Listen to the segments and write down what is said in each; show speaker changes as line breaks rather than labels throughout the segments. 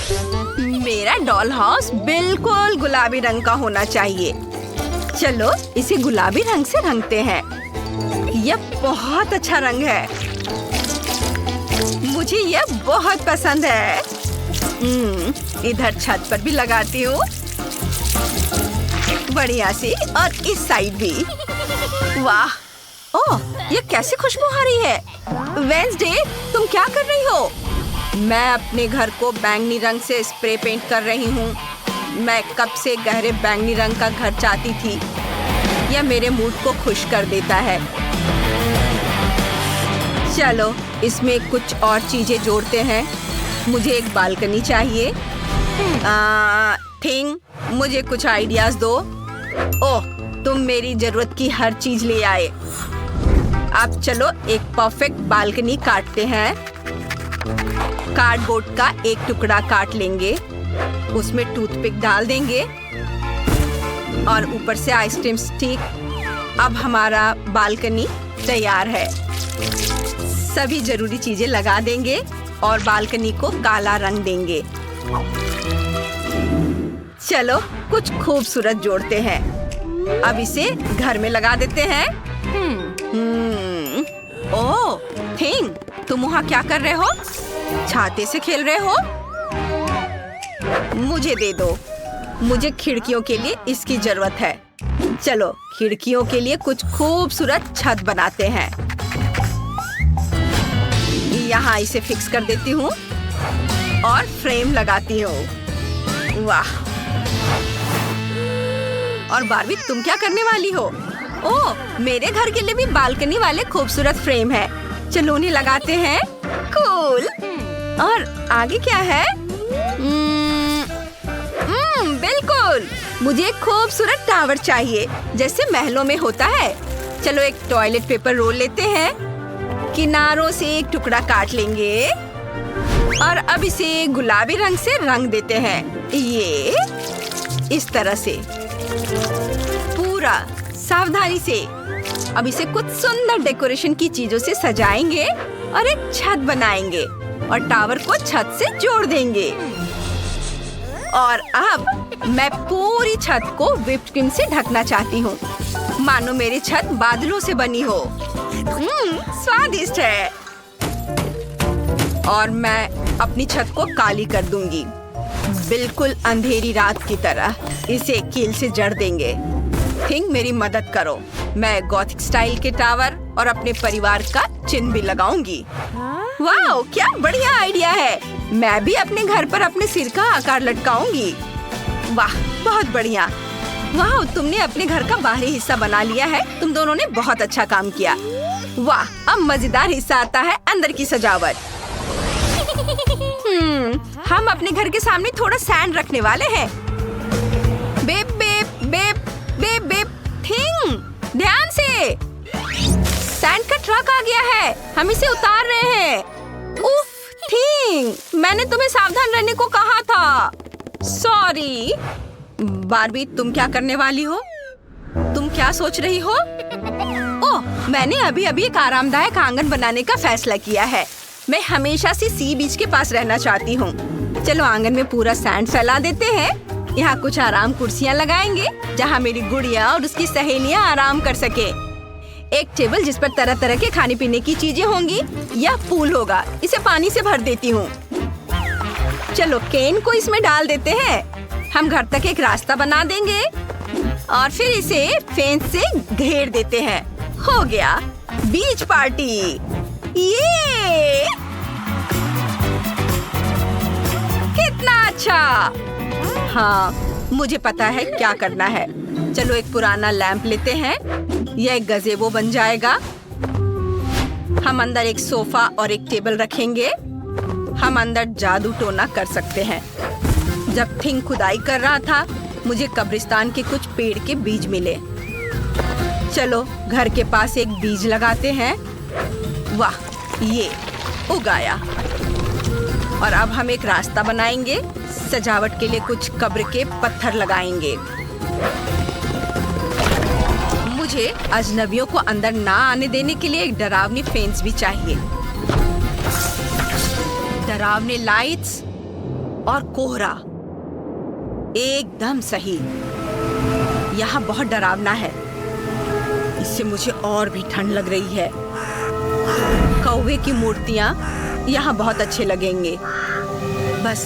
मेरा doll house बिल्कुल गुलाबी रंग का होना चाहिए। चलो इसे गुलाबी रंग से रंगते हैं। यह बहुत अच्छा रंग है। मुझे यह बहुत पसंद है। इधर छत पर भी लगाती हूँ, बढ़िया सी, और इस साइड भी। वाह, ओह, ये कैसी खुशबू आ रही है। वेंसडे, तुम क्या कर रही हो? मैं अपने घर को बैंगनी रंग से स्प्रे पेंट कर रही हूँ। मैं कब से गहरे बैंगनी रंग का घर चाहती थी। यह मेरे मूड को खुश कर देता है। चलो इसमें कुछ और चीजें जोड़ते हैं। मुझे एक बालकनी चाहिए। थिंग, मुझे कुछ आइडियाज दो। ओह, तुम मेरी जरूरत की हर चीज ले आए। अब चलो एक परफेक्ट बालकनी काटते हैं। कार्डबोर्ड का एक टुकड़ा काट लेंगे, उसमें टूथपिक डाल देंगे और ऊपर से आइसक्रीम स्टिक। अब हमारा बालकनी तैयार है। सभी जरूरी चीजें लगा देंगे और बालकनी को काला रंग देंगे। चलो कुछ खूबसूरत जोड़ते हैं। अब इसे घर में लगा देते हैं। ओह, थिंग, तुम वहाँ क्या कर रहे हो? छाते से खेल रहे हो? मुझे दे दो। मुझे खिड़कियों के लिए इसकी जरूरत है। चलो खिड़कियों के लिए कुछ खूबसूरत छत बनाते हैं। यहाँ इसे फिक्स कर देती हूँ और फ्रेम लगाती हूँ। वाह, और बारबी, तुम क्या करने वाली हो? ओह, मेरे घर के लिए भी बालकनी वाले खूबसूरत फ्रेम है। चलो उन्हें लगाते हैं। कूल। और आगे क्या है? बिल्कुल, मुझे एक खूबसूरत टावर चाहिए जैसे महलों में होता है। चलो एक टॉयलेट पेपर रोल लेते हैं। किनारों से एक टुकड़ा काट लेंगे और अब इसे गुलाबी रंग से रंग देते हैं। ये इस तरह से पूरा सावधानी से। अब इसे कुछ सुंदर डेकोरेशन की चीजों से सजाएंगे और एक छत बनाएंगे और टावर को छत से जोड़ देंगे। और अब मैं पूरी छत को व्हिप्ड क्रीम से ढकना चाहती हूँ, मानो मेरी छत बादलों से बनी हो। स्वादिष्ट है। और मैं अपनी छत को काली कर दूंगी, बिल्कुल अंधेरी रात की तरह। इसे कील से जड़ देंगे। थिंक, मेरी मदद करो। मैं गॉथिक स्टाइल के टावर और अपने परिवार का चिन्ह भी लगाऊंगी। वाह, क्या बढ़िया आइडिया है। मैं भी अपने घर पर अपने सिर का आकार लटकाऊंगी। वाह, बहुत बढ़िया। वाह, तुमने अपने घर का बाहरी हिस्सा बना लिया है। तुम दोनों ने बहुत अच्छा काम किया। वाह, अब मजेदार हिस्सा आता है, अंदर की सजावट। हम अपने घर के सामने थोड़ा सैंड रखने वाले हैं। बेप बेप बेप बेप बेप। थिंग, ध्यान से। सैंड का ट्रक आ गया है, हम इसे उतार रहे हैं। उफ, थिंग, मैंने तुम्हें सावधान रहने को कहा था। सॉरी। बारबी, तुम क्या करने वाली हो? तुम क्या सोच रही हो? ओह, मैंने अभी अभी एक आरामदायक आंगन बनाने का फैसला किया है। मैं हमेशा से सी बीच के पास रहना चाहती हूँ। चलो आंगन में पूरा सैंड फैला देते हैं। यहाँ कुछ आराम कुर्सियाँ लगाएंगे जहाँ मेरी गुड़िया और उसकी सहेलियाँ आराम कर सके। एक टेबल जिस पर तरह तरह के खाने पीने की चीजें होंगी। यह पूल होगा, इसे पानी से भर देती हूँ। चलो केन को इसमें डाल देते हैं। हम घर तक एक रास्ता बना देंगे और फिर इसे फेंस से घेर देते हैं। हो गया बीच पार्टी। ये कितना अच्छा। हाँ, मुझे पता है क्या करना है। चलो एक पुराना लैंप लेते हैं। यह एक गज़ेबो बन जाएगा। हम अंदर एक सोफा और एक टेबल रखेंगे। हम अंदर जादू टोना कर सकते हैं। जब थिंग खुदाई कर रहा था, मुझे कब्रिस्तान के कुछ पेड़ के बीज मिले। चलो घर के पास एक बीज लगाते हैं। वाह, ये उगाया। और अब हम एक रास्ता बनाएंगे। सजावट के लिए कुछ कब्र के पत्थर लगाएंगे। मुझे अजनबियों को अंदर ना आने देने के लिए एक डरावनी फेंस भी चाहिए। डरावनी लाइट्स और कोहरा। एकदम सही। यहाँ बहुत डरावना है। इससे मुझे और भी ठंड लग रही है। कौवे की मूर्तियाँ यहाँ बहुत अच्छे लगेंगे। बस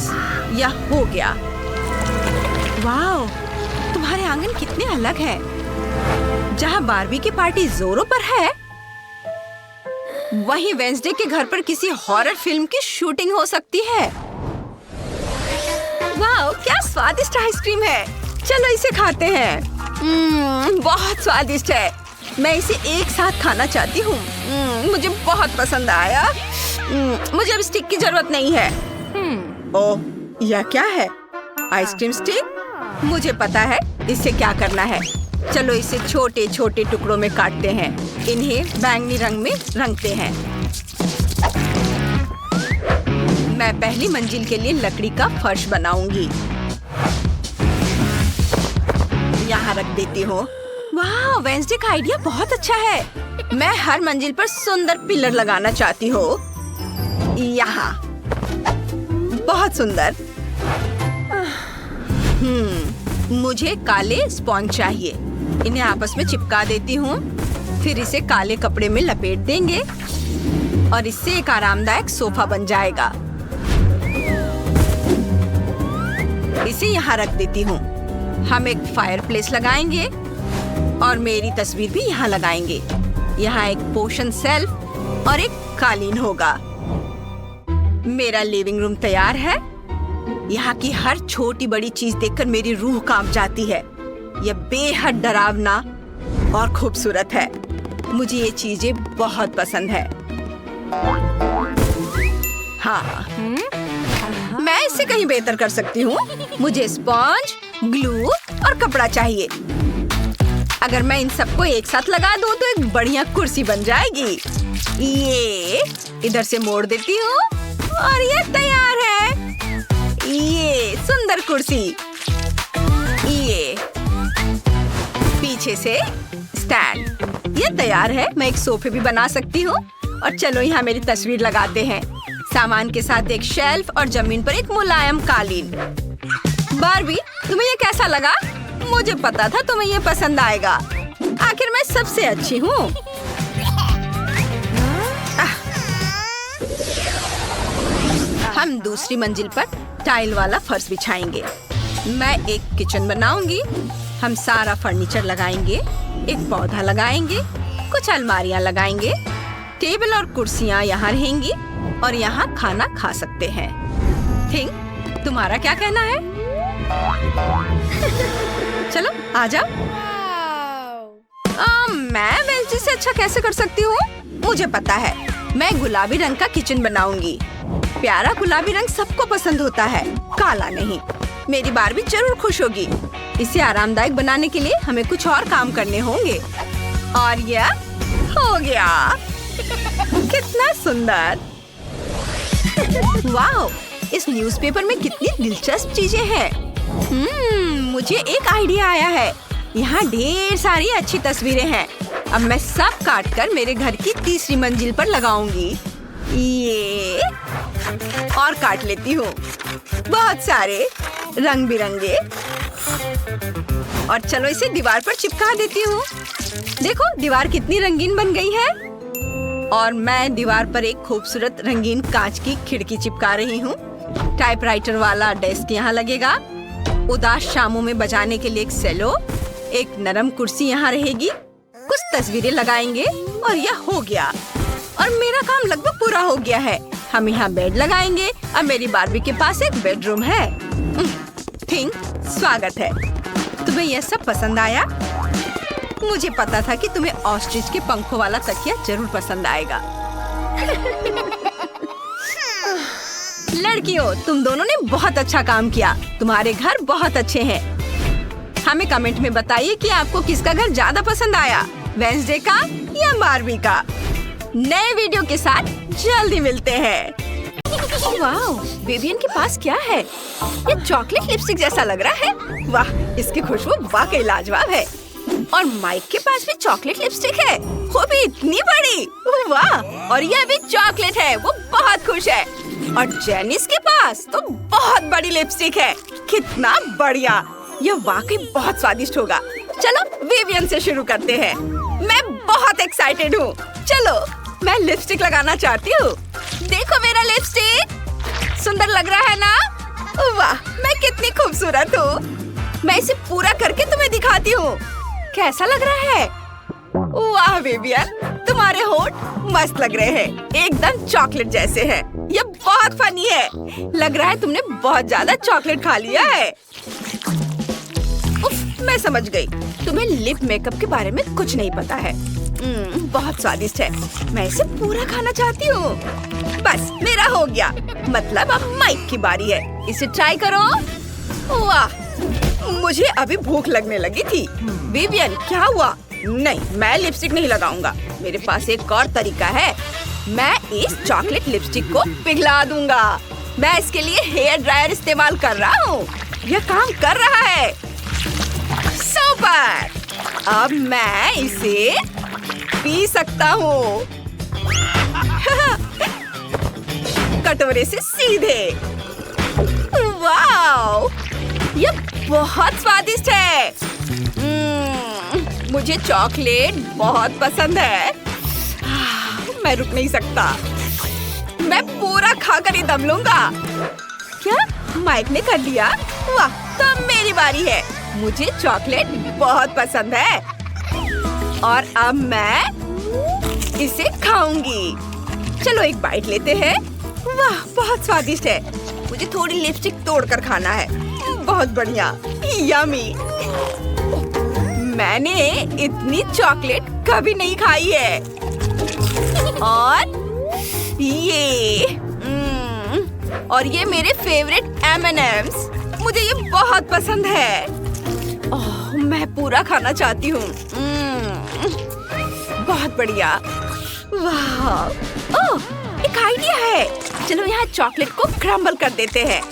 यह हो गया। वाओ, तुम्हारे आंगन कितने अलग हैं। जहाँ बार्बी की पार्टी जोरों पर है, वहीं वेंसडे के घर पर किसी हॉरर फिल्म की शूटिंग हो सकती है। वाओ, क्या स्वादिष्ट आइसक्रीम है। चलो इसे खाते हैं। बहुत स्वादिष्ट है। मैं इसे एक साथ खाना चाहती हूँ। मुझे बहुत पसंद आया। मुझे अब स्टिक की जरूरत नहीं है। ओह, यह क्या है? Ice cream stick? मुझे पता है इससे क्या करना है। चलो इसे छोटे छोटे टुकड़ों में काटते हैं। इन्हें बैंगनी रंग में रंगते हैं। मैं पहली मंजिल के लिए लकड़ी का फर्श बनाऊंगी। यहाँ रख देती हूँ। वाह, वेंसडे का आइडिया बहुत अच्छा है। मैं हर मंजिल पर सुंदर पिलर लगाना चाहती हूँ। यहाँ बहुत सुंदर। मुझे काले स्पॉन्ज चाहिए। इन्हें आपस में चिपका देती हूँ। फिर इसे काले कपड़े में लपेट देंगे और इससे एक आरामदायक सोफा बन जाएगा। इसे यहाँ रख देती हूँ। हम एक फायरप्लेस लगाएंगे और मेरी तस्वीर भी यहाँ लगाएंगे। यहाँ एक पोशन शेल्फ और एक कालीन होगा। मेरा लिविंग रूम तैयार है। यहाँ की हर छोटी बड़ी चीज देखकर मेरी रूह कांप जाती है। यह बेहद डरावना और खूबसूरत है। मुझे ये चीजें बहुत पसंद है। हाँ, मैं इससे कहीं बेहतर कर सकती हूँ। मुझे स्पॉन्ज, ग्लू और कपड़ा चाहिए। अगर मैं इन सबको एक साथ लगा दूँ तो एक बढ़िया कुर्सी बन जाएगी। ये इधर से मोड़ देती हूँ और ये तैयार है। ये सुंदर कुर्सी। ये पीछे से स्टैंड। ये तैयार है। मैं एक सोफे भी बना सकती हूँ। और चलो यहाँ मेरी तस्वीर लगाते हैं। सामान के साथ एक शेल्फ और जमीन पर एक मुलायम कालीन। बार्बी, तुम्हें ये कैसा लगा? मुझे पता था तुम्हें ये पसंद आएगा। आखिर मैं सबसे अच्छी हूँ। हम दूसरी मंजिल पर टाइल वाला फर्श बिछाएंगे। मैं एक किचन बनाऊंगी। हम सारा फर्नीचर लगाएंगे। एक पौधा लगाएंगे। कुछ अलमारियां लगाएंगे। टेबल और कुर्सियां यहाँ रहेंगी और यहाँ खाना खा सकते हैं। थिंक, तुम्हारा क्या कहना है? चलो आ जाओ। मैं वेंसडे से अच्छा कैसे कर सकती हूँ? मुझे पता है। मैं गुलाबी रंग का किचन बनाऊंगी। प्यारा गुलाबी रंग सबको पसंद होता है, काला नहीं। मेरी बार्बी जरूर खुश होगी। इसे आरामदायक बनाने के लिए हमें कुछ और काम करने होंगे। और यह हो गया। कितना सुंदर। वाह, इस न्यूज़पेपर में कितनी दिलचस्प चीजें हैं। मुझे एक आइडिया आया है। यहाँ ढेर सारी अच्छी तस्वीरें हैं। अब मैं सब काटकर मेरे घर की तीसरी मंजिल पर लगाऊंगी। ये और काट लेती हूँ। बहुत सारे रंग बिरंगे। और चलो इसे दीवार पर चिपका देती हूँ। देखो दीवार कितनी रंगीन बन गई है। और मैं दीवार पर एक खूबसूरत रंगीन कांच की खिड़की चिपका रही हूँ। टाइपराइटर वाला डेस्क यहाँ लगेगा। उदास शामों में बजाने के लिए एक सेलो। एक नरम कुर्सी यहाँ रहेगी। कुछ तस्वीरें लगाएंगे और यह हो गया। और मेरा काम लगभग पूरा हो गया है। हम यहाँ बेड लगाएंगे। अब मेरी बार्बी के पास एक बेडरूम है। थिंक, स्वागत है। तुम्हें यह सब पसंद आया? मुझे पता था कि तुम्हें ऑस्ट्रिच के पंखों वाला तकिया जरूर पसंद आएगा। लड़कियों, तुम दोनों ने बहुत अच्छा काम किया। तुम्हारे घर बहुत अच्छे हैं। हमें कमेंट में बताइए कि आपको किसका घर ज्यादा पसंद आया, वेंसडे का या बार्बी का। नए वीडियो के साथ जल्दी मिलते हैं। वाह, विवियन के पास क्या है? ये चॉकलेट लिपस्टिक जैसा लग रहा है। वाह, इसकी खुशबू वाकई लाजवाब है। और माइक के पास भी चॉकलेट लिपस्टिक है, वो भी इतनी बड़ी। वाह, और यह भी चॉकलेट है। वो बहुत खुश है। और जेनिस के पास तो बहुत बड़ी लिपस्टिक है। कितना बढ़िया, यह वाकई बहुत स्वादिष्ट होगा। चलो विवियन से शुरू करते हैं। मैं बहुत एक्साइटेड हूँ। चलो, मैं लिपस्टिक लगाना चाहती हूँ। देखो मेरा लिपस्टिक, सुंदर लग रहा है ना? वाह, मैं कितनी खूबसूरत हूँ। मैं इसे पूरा करके तुम्हें दिखाती हूँ। कैसा लग रहा है? वाह विवियन, तुम्हारे होंठ मस्त लग रहे हैं, एकदम चॉकलेट जैसे हैं। ये बहुत फनी है। लग रहा है तुमने बहुत ज्यादा चॉकलेट खा लिया है। उफ, मैं समझ गई, तुम्हें लिप मेकअप के बारे में कुछ नहीं पता है। बहुत स्वादिष्ट है। मैं इसे पूरा खाना चाहती हूँ। बस, मेरा हो गया। मतलब अब माइक की बारी है। इसे ट्राई करो। वाह, मुझे अभी भूख लगने लगी थी। विवियन, क्या हुआ? नहीं, मैं लिपस्टिक नहीं लगाऊंगा। मेरे पास एक और तरीका है। मैं इस चॉकलेट लिपस्टिक को पिघला दूंगा। मैं इसके लिए हेयर ड्रायर इस्तेमाल कर रहा हूँ। यह काम कर रहा है। सुपर! अब मैं इसे पी सकता हूँ। कटोरे से सीधे। वाओ, यह बहुत स्वादिष्ट है। मुझे चॉकलेट बहुत पसंद है। मैं रुक नहीं सकता। मैं पूरा खाकर ही दम लूंगा। क्या माइक ने कर लिया? वाह, तो अब मेरी बारी है। मुझे चॉकलेट बहुत पसंद है और अब मैं इसे खाऊंगी। चलो एक बाइट लेते हैं। वाह, बहुत स्वादिष्ट है। मुझे थोड़ी लिपस्टिक तोड़कर खाना है। बहुत बढ़िया, यम्मी। मैंने इतनी चॉकलेट कभी नहीं खाई है। और ये मेरे फेवरेट M&M's। मुझे ये बहुत पसंद है। ओह, मैं पूरा खाना चाहती हूँ। बहुत बढ़िया। वाह, ओह, एक आइडिया है। चलो यहाँ चॉकलेट को क्रम्बल कर देते हैं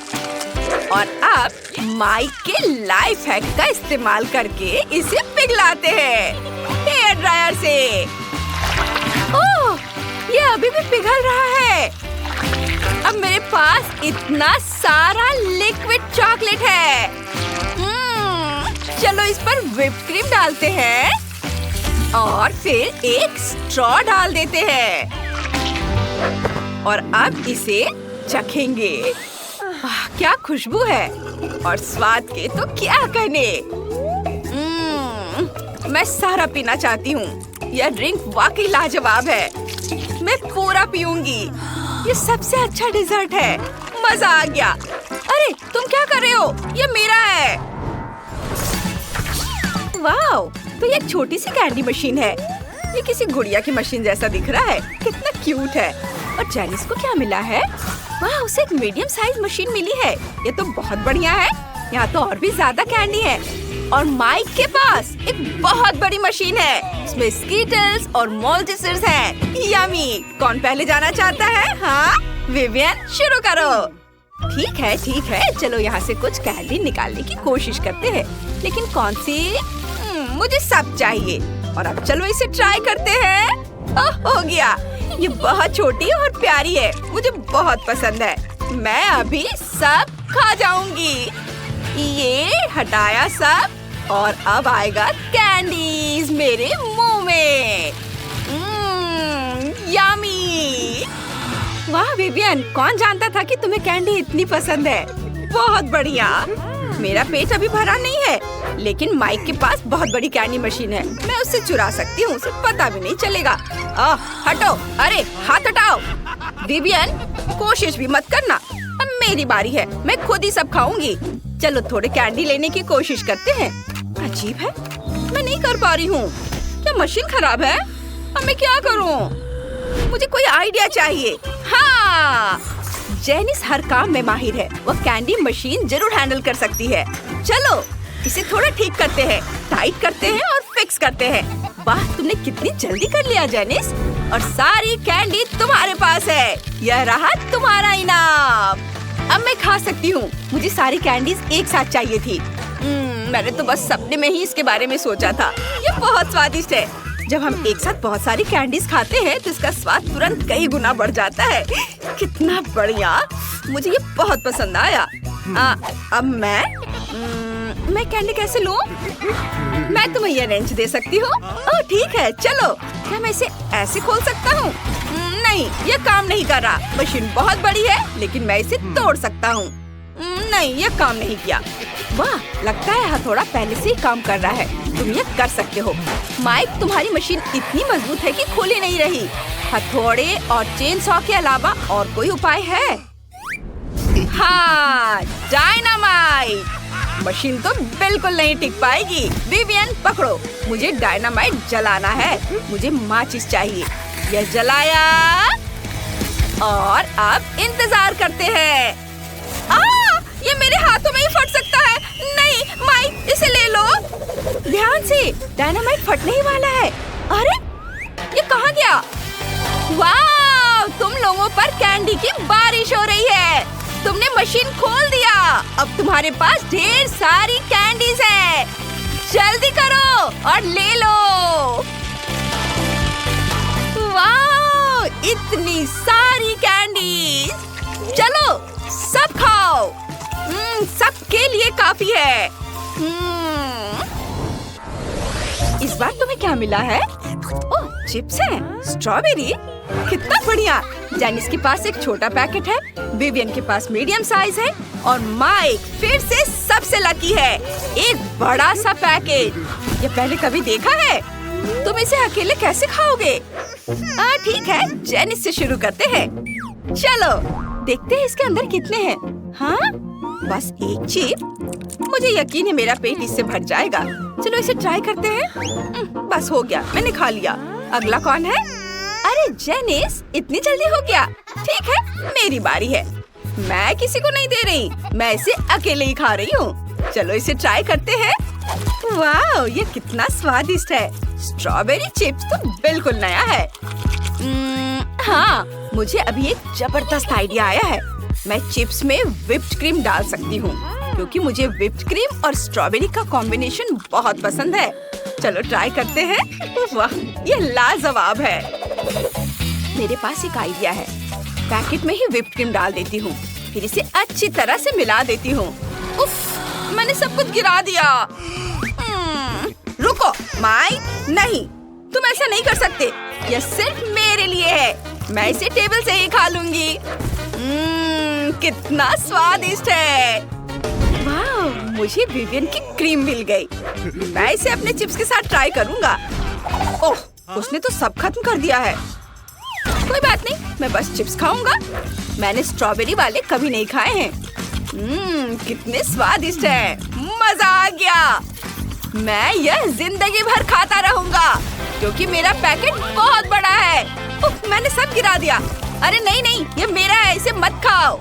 और अब माइक के लाइफ हैक का इस्तेमाल करके इसे पिघलाते हैं हेयर ड्रायर से। ओह, ये अभी भी पिघल रहा है। अब मेरे पास इतना सारा लिक्विड चॉकलेट है। चलो इस पर व्हिप क्रीम डालते हैं और फिर एक स्ट्रॉ डाल देते हैं और अब इसे चखेंगे। क्या खुशबू है और स्वाद के तो क्या कहने। मैं सारा पीना चाहती हूँ। यह ड्रिंक वाकई लाजवाब है। मैं पूरा पीऊंगी। ये सबसे अच्छा डिजर्ट है। मजा आ गया। अरे तुम क्या कर रहे हो? ये मेरा है। वाओ, तो ये एक छोटी सी कैंडी मशीन है। ये किसी गुड़िया की मशीन जैसा दिख रहा है। कितना क्यूट है। और जेनिस को क्या मिला है? वाह, उसे एक मीडियम साइज मशीन मिली है। ये तो बहुत बढ़िया है। यहाँ तो और भी ज्यादा कैंडी है। और माइक के पास एक बहुत बड़ी मशीन है। इसमें स्कीटल्स और मोल्टिसर्स हैं। यम्मी। कौन पहले जाना चाहता है? हाँ विवियन, शुरू करो। ठीक है, चलो यहाँ से कुछ कैंडी निकालने की कोशिश करते हैं। लेकिन कौन सी? मुझे सब चाहिए। और अब चलो इसे ट्राई करते हैं। हो गया। ये बहुत छोटी और प्यारी है। मुझे बहुत पसंद है। मैं अभी सब खा जाऊंगी। ये हटाया सब और अब आएगा कैंडीज मेरे मुंह में। यम्मी। वाह विवियन, कौन जानता था कि तुम्हें कैंडी इतनी पसंद है। बहुत बढ़िया। मेरा पेट अभी भरा नहीं है, लेकिन माइक के पास बहुत बड़ी कैंडी मशीन है। मैं उससे चुरा सकती हूँ, उसे पता भी नहीं चलेगा। हटो, अरे हाथ हटाओ। विवियन, कोशिश भी मत करना। अब मेरी बारी है। मैं खुद ही सब खाऊंगी। चलो थोड़े कैंडी लेने की कोशिश करते हैं। अजीब है, मैं नहीं कर पा रही हूँ। क्या मशीन खराब है? अब मैं क्या करूँ? मुझे कोई आइडिया चाहिए। हाँ, जेनिस हर काम में माहिर है। वह कैंडी मशीन जरूर हैंडल कर सकती है। चलो इसे थोड़ा ठीक करते हैं, टाइट करते हैं और फिक्स करते हैं। वाह, तुमने कितनी जल्दी कर लिया जेनिस। और सारी कैंडी तुम्हारे पास है। यह रहा तुम्हारा इनाम। अब मैं खा सकती हूँ। मुझे सारी कैंडीज एक साथ चाहिए थी। मैंने तो बस सपने में ही इसके बारे में सोचा था। ये बहुत स्वादिष्ट है। जब हम एक साथ बहुत सारी कैंडीज खाते हैं तो इसका स्वाद तुरंत कई गुना बढ़ जाता है। कितना बढ़िया, मुझे ये बहुत पसंद आया। अब मैं कैंडी कैसे लूं? मैं तुम्हें ये रेंच दे सकती हूँ। ओह ठीक है, चलो। क्या मैं इसे ऐसे खोल सकता हूँ? नहीं, ये काम नहीं कर रहा। मशीन बहुत बड़ी है लेकिन मैं इसे तोड़ सकता हूँ। नहीं, ये काम नहीं किया। वाह, लगता है हथौड़ा पहले से ही काम कर रहा है। तुम ये कर सकते हो। माइक, तुम्हारी मशीन इतनी मजबूत है कि खुल ही नहीं रही। हथौड़े और चेन सॉ के अलावा और कोई उपाय है? हाँ, डायनामाइट। मशीन तो बिल्कुल नहीं टिक पाएगी। विवियन पकड़ो, मुझे डायनामाइट जलाना है। मुझे माचिस चाहिए। यह जलाया और अब इंतजार करते हैं। ये मेरे हाथों में ही फट सकता है। नहीं, माइक, इसे ले लो। ध्यान से, डायनामाइट फटने ही वाला है। अरे, ये कहाँ गया? वाह, तुम लोगों पर कैंडी की बारिश हो रही है। तुमने मशीन खोल दिया। अब तुम्हारे पास ढेर सारी कैंडीज है। जल्दी करो और ले लो। वाह, इतनी सारी कैंडीज। चलो, सब खाओ। सबके लिए काफी है। इस बार तुम्हें क्या मिला है? ओह, चिप्स हैं, स्ट्रॉबेरी। कितना बढ़िया। जेनिस के पास एक छोटा पैकेट है, विवियन के पास मीडियम साइज है और माइक फिर से सबसे लकी है, एक बड़ा सा पैकेट। ये पहले कभी देखा है? तुम इसे अकेले कैसे खाओगे? ठीक है, जेनिस से शुरू करते हैं। चलो, देखते हैं इसके अंदर कितने हैं। हाँ, बस एक चिप। मुझे यकीन है मेरा पेट इससे भर जाएगा। चलो इसे ट्राई करते हैं। बस हो गया, मैंने खा लिया। अगला कौन है? अरे जेनिस, इतनी जल्दी हो गया। ठीक है, मेरी बारी है। मैं किसी को नहीं दे रही, मैं इसे अकेले ही खा रही हूँ। चलो इसे ट्राई करते हैं। वाह, ये कितना स्वादिष्ट है। स्ट्रॉबेरी चिप्स तो बिल्कुल नया है। हाँ, मुझे अभी एक जबरदस्त आइडिया आया है। मैं चिप्स में व्हिप्ड क्रीम डाल सकती हूँ क्योंकि मुझे व्हिप्ड क्रीम और स्ट्रॉबेरी का कॉम्बिनेशन बहुत पसंद है। चलो ट्राई करते हैं। वाह, ये लाजवाब है। मेरे पास एक आइडिया है। पैकेट में ही व्हिप्ड क्रीम डाल देती हूँ, फिर इसे अच्छी तरह से मिला देती हूँ। उफ, मैंने सब कुछ गिरा दिया। रुको, माइक, नहीं, तुम ऐसा नहीं कर सकते। यह सिर्फ मेरे लिए है। मैं इसे टेबल से ही खा लूंगी। कितना स्वादिष्ट है। वाह, मुझे विवियन की क्रीम मिल गई। मैं इसे अपने चिप्स के साथ ट्राई करूंगा। ओह, उसने तो सब खत्म कर दिया है। कोई बात नहीं, मैं बस चिप्स खाऊंगा। मैंने स्ट्रॉबेरी वाले कभी नहीं खाए हैं। कितने स्वादिष्ट है। मजा आ गया। मैं यह जिंदगी भर खाता रहूंगा क्योंकि मेरा पैकेट बहुत बड़ा है। उफ, मैंने सब गिरा दिया। अरे नहीं नहीं, ये मेरा है, इसे मत खाओ।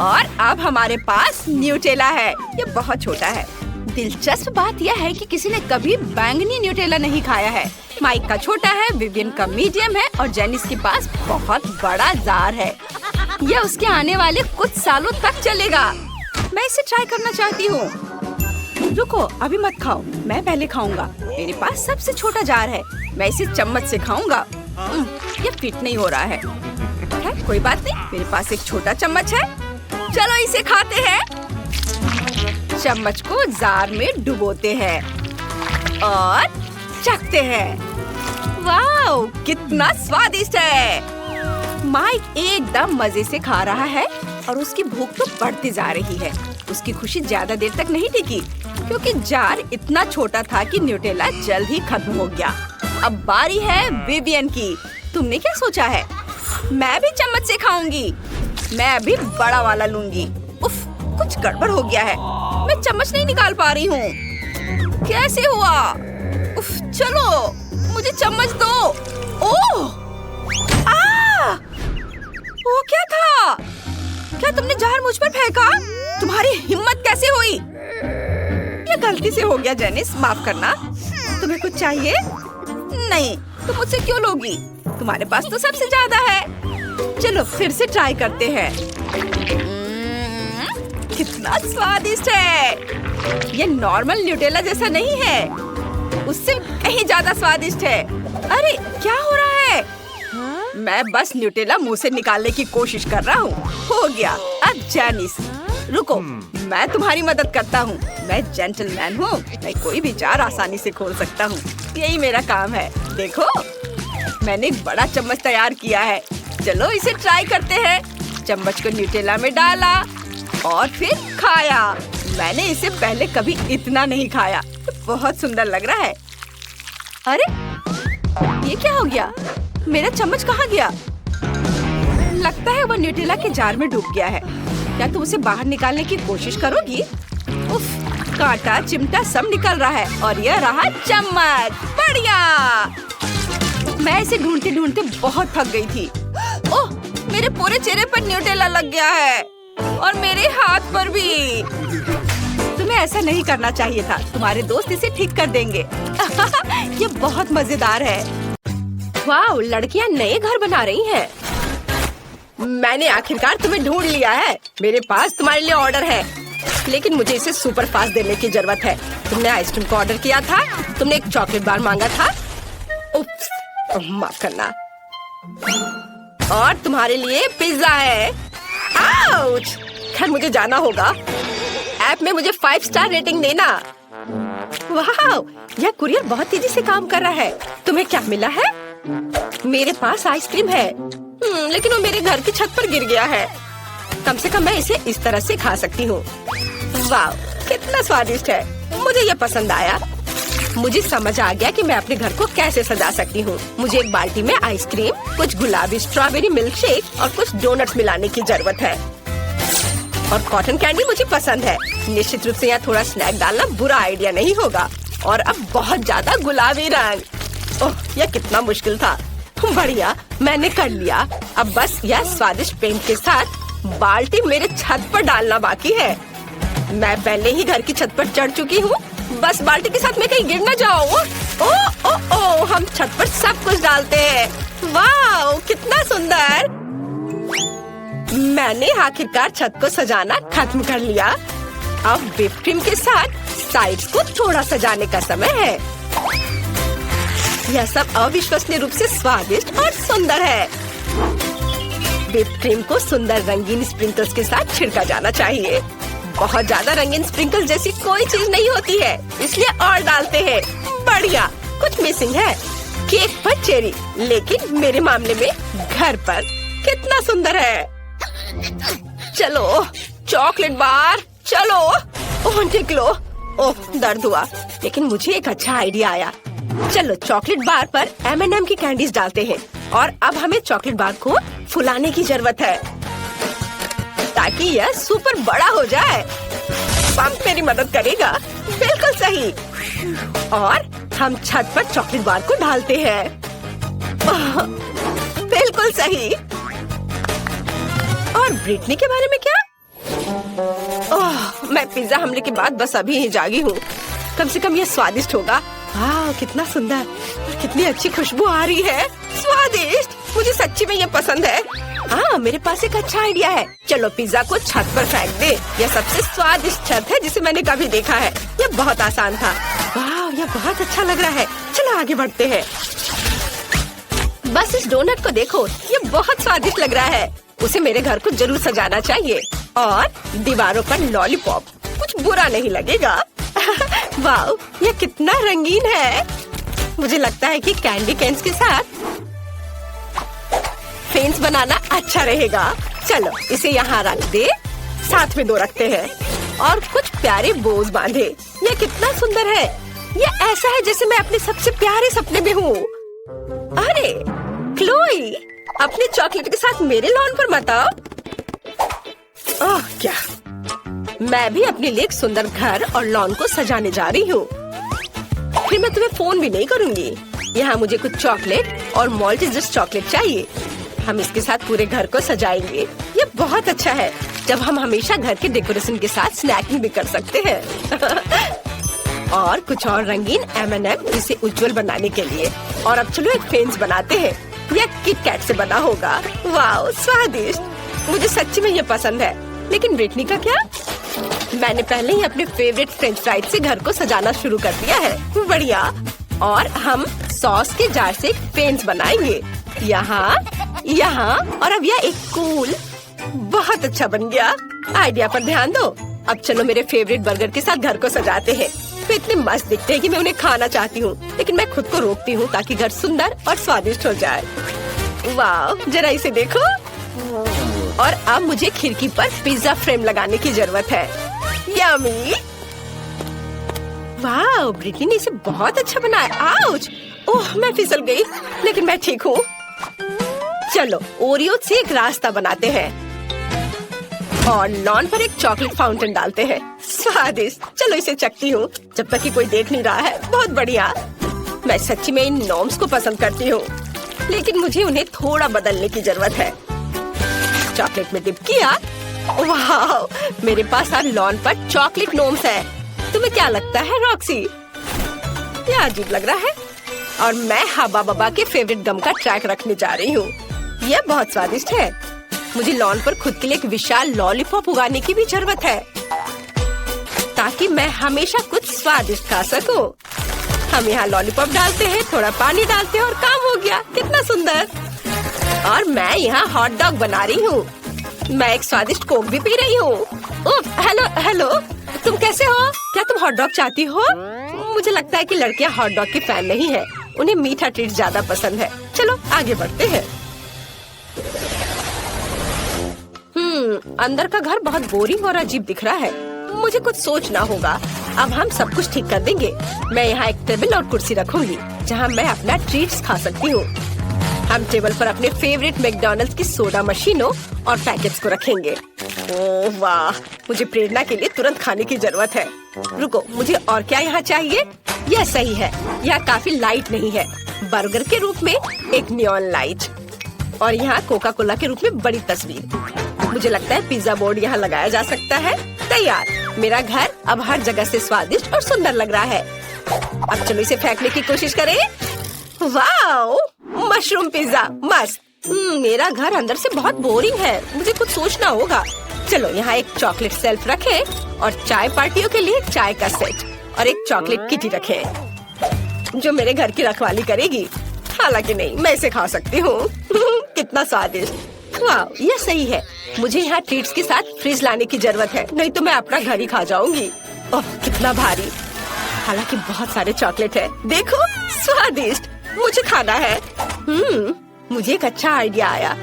और अब हमारे पास न्यूटेला है। ये बहुत छोटा है। दिलचस्प बात यह है कि किसी ने कभी बैंगनी न्यूटेला नहीं खाया है। माइक का छोटा है, विवियन का मीडियम है और जेनिस के पास बहुत बड़ा जार है। यह उसके आने वाले कुछ सालों तक चलेगा। मैं इसे ट्राई करना चाहती हूँ। रुको, अभी मत खाओ, मैं पहले खाऊंगा। मेरे पास सबसे छोटा जार है, मैं इसे चम्मच से खाऊंगा। ये फिट नहीं हो रहा है। कोई बात नहीं, मेरे पास एक छोटा चम्मच है। चलो इसे खाते हैं। चम्मच को जार में डुबोते हैं और चखते हैं। वाह, कितना स्वादिष्ट है। माइक एकदम मजे से खा रहा है और उसकी भूख तो बढ़ती जा रही है। उसकी खुशी ज्यादा देर तक नहीं टिकी क्योंकि जार इतना छोटा था कि न्यूटेला जल्द ही खत्म हो गया। अब बारी है विवियन की। तुमने क्या सोचा है? मैं भी चम्मच से खाऊंगी। मैं अभी बड़ा वाला लूंगी। उफ, कुछ गड़बड़ हो गया है। मैं चम्मच नहीं निकाल पा रही हूँ। कैसे हुआ? उफ, चलो मुझे चम्मच दो। ओह! वो क्या था? क्या तुमने जार मुझ पर फेंका? तुम्हारी हिम्मत कैसे हुई? ये गलती से हो गया जेनिस, माफ करना। तुम्हें कुछ चाहिए? नहीं, तुम मुझसे क्यों लोगी? तुम्हारे पास तो सबसे ज्यादा है। चलो फिर से ट्राई करते हैं। कितना स्वादिष्ट है। ये नॉर्मल न्यूटेला जैसा नहीं है। उससे कहीं ज्यादा स्वादिष्ट है। अरे क्या हो रहा है? मैं बस न्यूटेला मुंह से निकालने की कोशिश कर रहा हूँ। हो गया। अब जैनिस, रुको, मैं तुम्हारी मदद करता हूँ। मैं जेंटलमैन हूँ, मैं कोई भी जार आसानी से खोल सकता हूँ। यही मेरा काम है। देखो, मैंने एक बड़ा चम्मच तैयार किया है। चलो इसे ट्राई करते हैं। चम्मच को न्यूटेला में डाला और फिर खाया। मैंने इसे पहले कभी इतना नहीं खाया। बहुत सुंदर लग रहा है। अरे ये क्या हो गया? मेरा चम्मच कहाँ गया? लगता है वो न्यूटेला के जार में डूब गया है। क्या तुम उसे बाहर निकालने की कोशिश करोगी? उफ, कांटा चिमटा सब निकल रहा है और यह रहा चम्मच। बढ़िया। मैं इसे ढूंढते ढूंढते बहुत थक गई थी। ओह, मेरे पूरे चेहरे पर न्यूटेला लग गया है और मेरे हाथ पर भी। तुम्हें ऐसा नहीं करना चाहिए था। तुम्हारे दोस्त इसे ठीक कर देंगे। ये बहुत मजेदार है। वाह, लड़कियां नए घर बना रही हैं। मैंने आखिरकार तुम्हें ढूंढ लिया है। मेरे पास तुम्हारे लिए ऑर्डर है, लेकिन मुझे इसे सुपर फास्ट देने की जरूरत है। तुमने आइसक्रीम का ऑर्डर किया था, तुमने एक चॉकलेट बार मांगा था। उप्स, माफ करना। और तुम्हारे लिए पिज्जा है। आउच! खैर मुझे जाना होगा। ऐप में मुझे 5 स्टार रेटिंग देना। वाह, यह कुरियर बहुत तेजी से काम कर रहा है। तुम्हें क्या मिला है? मेरे पास आइसक्रीम है, लेकिन वो मेरे घर की छत पर गिर गया है। कम से कम मैं इसे इस तरह से खा सकती हूँ। वाह, कितना स्वादिष्ट है। मुझे ये पसंद आया। मुझे समझ आ गया कि मैं अपने घर को कैसे सजा सकती हूँ। मुझे एक बाल्टी में आइसक्रीम, कुछ गुलाबी स्ट्रॉबेरी मिल्क शेक और कुछ डोनट्स मिलाने की जरूरत है। और कॉटन कैंडी मुझे पसंद है। निश्चित रूप से यहाँ थोड़ा स्नैक डालना बुरा आइडिया नहीं होगा। और अब बहुत ज्यादा गुलाबी रंग। ओह, यह कितना मुश्किल था। बढ़िया, मैंने कर लिया। अब बस यह स्वादिष्ट पेंट के साथ बाल्टी मेरे छत पर डालना बाकी है। मैं पहले ही घर की छत पर चढ़ चुकी हूँ। बस बाल्टी के साथ मैं कहीं गिर न जाऊँ। ओ, ओ, ओ, हम छत पर सब कुछ डालते हैं। वाह, कितना सुंदर। मैंने आखिरकार छत को सजाना खत्म कर लिया। अब व्हिप क्रीम के साथ साइड्स को थोड़ा सजाने का समय है। यह सब अविश्वसनीय रूप से स्वादिष्ट और सुंदर है। व्हिप क्रीम को सुंदर रंगीन स्प्रिंकल्स के साथ छिड़का जाना चाहिए। बहुत ज्यादा रंगीन स्प्रिंकल जैसी कोई चीज नहीं होती है, इसलिए और डालते हैं। बढ़िया, कुछ मिसिंग है। केक पर चेरी, लेकिन मेरे मामले में घर पर कितना सुंदर है। चलो चॉकलेट बार, चलो। ओह निकलो। ओह, दर्द हुआ, लेकिन मुझे एक अच्छा आइडिया आया। चलो चॉकलेट बार पर M&M की कैंडीज डालते हैं। और अब हमें चॉकलेट बार को फुलाने की जरूरत है ताकि यह सुपर बड़ा हो जाए। पंप मेरी मदद करेगा। बिल्कुल सही। और हम छत पर चॉकलेट बार को डालते हैं। बिल्कुल सही। और ब्रिटनी के बारे में क्या? ओह, मैं पिज्जा हमले के बाद बस अभी ही जागी हूँ। कम से कम ये स्वादिष्ट होगा। वाह, कितना सुंदर और कितनी अच्छी खुशबू आ रही है। स्वादिष्ट, मुझे सच्ची में ये पसंद है। हाँ, मेरे पास एक अच्छा आइडिया है। चलो पिज्जा को छत पर फेंक दे। यह सबसे स्वादिष्ट छत है जिसे मैंने कभी देखा है। यह बहुत आसान था। वाह, यह बहुत अच्छा लग रहा है। चलो आगे बढ़ते हैं। बस इस डोनट को देखो, ये बहुत स्वादिष्ट लग रहा है। उसे मेरे घर को जरूर सजाना चाहिए। और दीवारों पर लॉलीपॉप, कुछ बुरा नहीं लगेगा। वाह, यह कितना रंगीन है। मुझे लगता है कि कैंडी कैन्स के साथ फेंस बनाना अच्छा रहेगा। चलो इसे यहाँ रख दे। साथ में 2 रखते हैं और कुछ प्यारे बोज बांधे। यह कितना सुंदर है। यह ऐसा है जैसे मैं अपने सबसे प्यारे सपने में हूँ। अरे क्लोई, अपने चॉकलेट के साथ मेरे लॉन पर मत आओ। ओह क्या, मैं भी अपने लिए एक सुंदर घर और लॉन को सजाने जा रही हूँ। फिर मैं तुम्हें फोन भी नहीं करूँगी। यहाँ मुझे कुछ चॉकलेट और मॉल्टेजर्स चॉकलेट चाहिए। हम इसके साथ पूरे घर को सजाएंगे। ये बहुत अच्छा है जब हम हमेशा घर के डेकोरेशन के साथ स्नैकिंग भी कर सकते हैं। और कुछ और रंगीन M&M इसे उज्जवल बनाने के लिए। और अब चलो एक फेंस बनाते हैं। यह किट कैट से बना होगा। वाह, स्वादिष्ट। मुझे सच्ची में ये पसंद है। लेकिन ब्रिटनी का क्या? मैंने पहले ही अपने फेवरेट फ्रेंच फ्राइज से घर को सजाना शुरू कर दिया है। बढ़िया। और हम सॉस के जार से पेंस बनाएंगे, यहाँ यहाँ और अब यह एक कूल। बहुत अच्छा बन गया। आइडिया पर ध्यान दो। अब चलो मेरे फेवरेट बर्गर के साथ घर को सजाते हैं। वे इतने मस्त दिखते हैं कि मैं उन्हें खाना चाहती हूँ, लेकिन मैं खुद को रोकती हूँ ताकि घर सुंदर और स्वादिष्ट हो जाए। वाह, जरा इसे देखो। और अब मुझे खिड़की पर पिज्जा फ्रेम लगाने की जरूरत है। यम्मी। वाह, ब्रिटनी ने इसे बहुत अच्छा बनाया। आउच! ओह, मैं फिसल गई, लेकिन मैं ठीक हूँ। चलो ओरियो से एक रास्ता बनाते हैं और लॉन पर एक चॉकलेट फाउंटेन डालते हैं। स्वादिष्ट। चलो इसे चखती हूँ जब तक कि कोई देख नहीं रहा है। बहुत बढ़िया। मैं सच्ची में इन नॉर्म्स को पसंद करती हूँ, लेकिन मुझे उन्हें थोड़ा बदलने की जरूरत है। चॉकलेट में डिप किया। वाह, मेरे पास अब लॉन पर चॉकलेट नॉर्म्स है। तुम्हें क्या लगता है रॉक्सी? यह अजीब लग रहा है। और मैं हबा बबा के फेवरेट गम का ट्रैक रखने जा रही हूँ। यह बहुत स्वादिष्ट है। मुझे लॉन पर खुद के लिए एक विशाल लॉलीपॉप उगाने की भी जरूरत है, ताकि मैं हमेशा कुछ स्वादिष्ट खा सकूं। हम यहाँ लॉलीपॉप डालते हैं, थोड़ा पानी डालते हैं और काम हो गया। कितना सुंदर। और मैं यहाँ हॉट डॉग बना रही हूँ। मैं एक स्वादिष्ट कोक भी पी रही हूँ। हेलो हेलो, तुम कैसे हो? क्या तुम हॉट डॉग चाहती हो? मुझे लगता है कि लड़कियाँ हॉट डॉग की फैन नहीं है, उन्हें मीठा ट्रीट ज्यादा पसंद है। चलो आगे बढ़ते हैं। अंदर का घर बहुत बोरिंग और अजीब दिख रहा है। मुझे कुछ सोचना होगा। अब हम सब कुछ ठीक कर देंगे। मैं यहाँ एक टेबल और कुर्सी रखूंगी जहाँ मैं अपना ट्रीट्स खा सकती हूँ। हम टेबल पर अपने फेवरेट मैकडॉनल्ड्स की सोडा मशीनों और पैकेट्स को रखेंगे। ओह वाह, मुझे प्रेरणा के लिए तुरंत खाने की जरूरत है। रुको, मुझे और क्या यहाँ चाहिए? यह सही है। यह काफी लाइट नहीं है। बर्गर के रूप में एक नियॉन लाइट और यहाँ कोका कोला के रूप में बड़ी तस्वीर। मुझे लगता है पिज्जा बोर्ड यहाँ लगाया जा सकता है। तैयार। मेरा घर अब हर जगह से स्वादिष्ट और सुंदर लग रहा है। अब चलो इसे फेंकने की कोशिश करें। वाओ, मशरूम पिज्जा मस्त। मेरा घर अंदर से बहुत बोरिंग है। मुझे कुछ सोचना होगा। चलो यहाँ एक चॉकलेट सेल्फ रखें और चाय पार्टियों के लिए चाय का सेट और एक चॉकलेट किटी रखें जो मेरे घर की रखवाली करेगी। हालांकि नहीं, मैं इसे खा सकती हूँ। कितना स्वादिष्ट। वाह, ये सही है। मुझे यहाँ ट्रीट्स के साथ फ्रिज लाने की जरूरत है, नहीं तो मैं अपना घर ही खा जाऊंगी। ओह, कितना भारी। हालांकि बहुत सारे चॉकलेट है। देखो, स्वादिष्ट। मुझे खाना है। मुझे एक अच्छा आइडिया आया।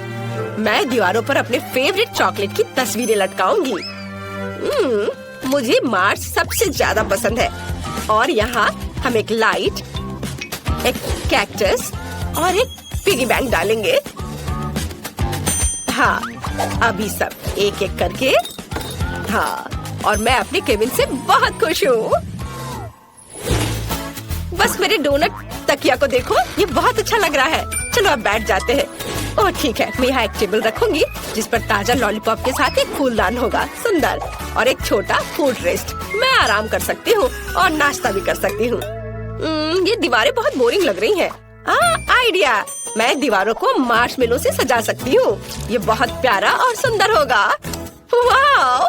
मैं दीवारों पर अपने फेवरेट चॉकलेट की तस्वीरें लटकाऊंगी। मुझे मार्स सबसे ज्यादा पसंद है। और यहाँ हम एक लाइट, एक कैक्टस और एक पिगी बैंक डालेंगे। हाँ, अभी सब एक एक करके। हाँ, और मैं अपने केबिन से बहुत खुश हूँ। बस मेरे डोनट तकिया को देखो, ये बहुत अच्छा लग रहा है। चलो अब बैठ जाते हैं। ओह ठीक है, मैं यहाँ एक टेबल रखूंगी जिस पर ताजा लॉलीपॉप के साथ एक फूलदान होगा, सुंदर, और एक छोटा फूड रेस्ट। मैं आराम कर सकती हूँ और नाश्ता भी कर सकती हूँ। ये दीवारें बहुत बोरिंग लग रही हैं। आइडिया, मैं दीवारों को मार्शमेलो से सजा सकती हूँ। ये बहुत प्यारा और सुंदर होगा। वाह!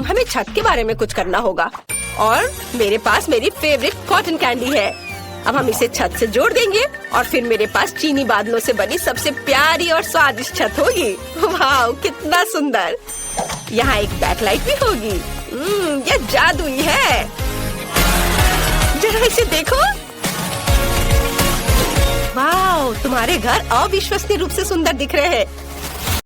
हमें छत के बारे में कुछ करना होगा और मेरे पास मेरी फेवरेट कॉटन कैंडी है। अब हम इसे छत से जोड़ देंगे और फिर मेरे पास चीनी बादलों से बनी सबसे प्यारी और स्वादिष्ट छत होगी। वाह, कितना सुंदर। यहाँ एक बैकलाइट भी होगी। यह जादुई है। जरा इसे देखो। वाह, तुम्हारे घर अविश्वसनीय रूप से सुंदर दिख रहे हैं।